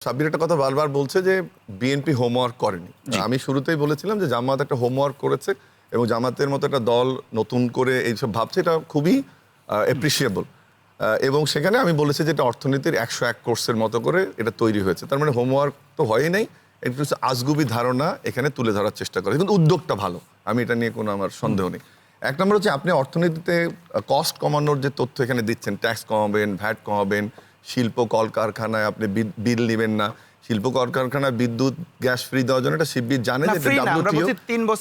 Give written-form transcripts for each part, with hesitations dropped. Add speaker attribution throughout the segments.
Speaker 1: সাব্বির একটা কথা বারবার বলছে যে বিএনপি হোমওয়ার্ক করেনি। আমি শুরুতেই বলেছিলাম যে জামাত একটা হোমওয়ার্ক করেছে এবং জামাতের মতো একটা দল নতুন করে এইসব ভাবছে, এটা খুবই অ্যাপ্রিসিয়েবল। এবং সেখানে আমি বলেছি যে এটা অর্থনীতির 101 কোর্সের মতো করে এটা তৈরি হয়েছে। তার মানে হোমওয়ার্ক তো হয়ই নাই, একটু আজগুবি ধারণা এখানে তুলে ধরার চেষ্টা করে, কিন্তু উদ্যোগটা ভালো, আমি এটা নিয়ে কোনো আমার সন্দেহ নেই। এক নম্বর হচ্ছে আপনি অর্থনীতিতে কস্ট কমানোর যে তথ্য এখানে দিচ্ছেন, ট্যাক্স কমাবেন, ভ্যাট কমাবেন, শিল্প কলকারখানায় আপনি বিল নেবেন না, শিল্প কলকারখানায় বিদ্যুৎ গ্যাস ফ্রি দেওয়ার জন্য এটা শিববির জানে যে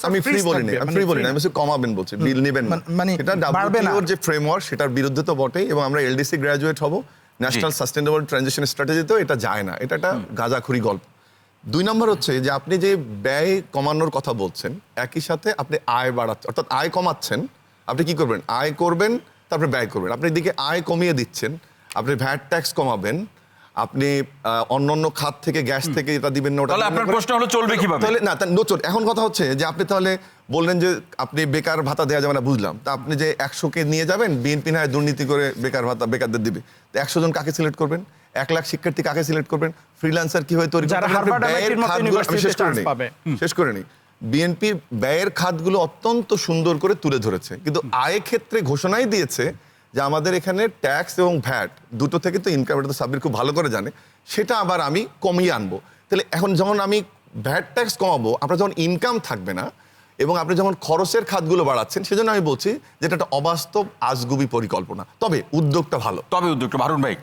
Speaker 1: আমি ফ্রি বলিনি, আমি বলছি কমাবেন, বলছি বিল নেবেন না, এটা ডাব্লিউটিওর যে ফ্রেমওয়ার্ক সেটার বিরুদ্ধে তো বটেই। এবং আমরা এলডিসি গ্র্যাজুয়েট হব, ন্যাশনাল সাস্টেনেবল ট্রানজিশন স্ট্র্যাটেজিতেও এটা যায় না, এটা একটা গাঁজাখুরি গল্প। 2 নম্বর হচ্ছে যে আপনি যে ব্যয় কমানোর কথা বলছেন, একই সাথে আপনি আয় বাড়াচ্ছেন, অর্থাৎ আয় কমাচ্ছেন। আপনি কি করবেন? আয় করবেন, তারপরে ব্যয় করবেন। আপনি এদিকে আয় কমিয়ে দিচ্ছেন, আপনি ভ্যাট ট্যাক্স কমাবেন, আপনি অন্যান্য খাত থেকে গ্যাস থেকে এটা দিবেন না,
Speaker 2: তাহলে আপনার প্রশ্ন হলো চলবে কিভাবে?
Speaker 1: তাহলে না, এখন কথা হচ্ছে যে আপনি তাহলে বললেন যে আপনি বেকার ভাতা দেওয়া যাবে না, বুঝলাম। তা আপনি যে 100-কে নিয়ে যাবেন, বিএনপি না দুর্নীতি করে বেকার ভাতা বেকারদের দিবে, তো 100 জন কাকে সিলেক্ট করবেন? 1 লাখ শিক্ষার্থী কাকে সিলেক্ট করবেন? ফ্রিল্যান্সার কি হয়ে তৈরি শেষ করে নেই। বিএনপির ব্যয়ের খাতগুলো অত্যন্ত সুন্দর করে তুলে ধরেছে, কিন্তু আয় ক্ষেত্রে ঘোষণাই দিয়েছে যে আমাদের এখানে ট্যাক্স এবং ভ্যাট দুটো থেকে তো ইনকাম, এটা তো সাব্বির খুব ভালো করে জানে, সেটা আবার আমি কমিয়ে আনবো। তাহলে এখন যখন আমি ভ্যাট ট্যাক্স কমাবো, আপনার যখন ইনকাম থাকবে না এবং আপনি যখন খরচের খাতগুলো বাড়াচ্ছেন, সেজন্য আমি বলছি যে এটা একটা অবাস্তব আজগুবি পরিকল্পনা। তবে উদ্যোগটা ভালো।
Speaker 2: তবে উদ্যোগটা, হারুন ভাই।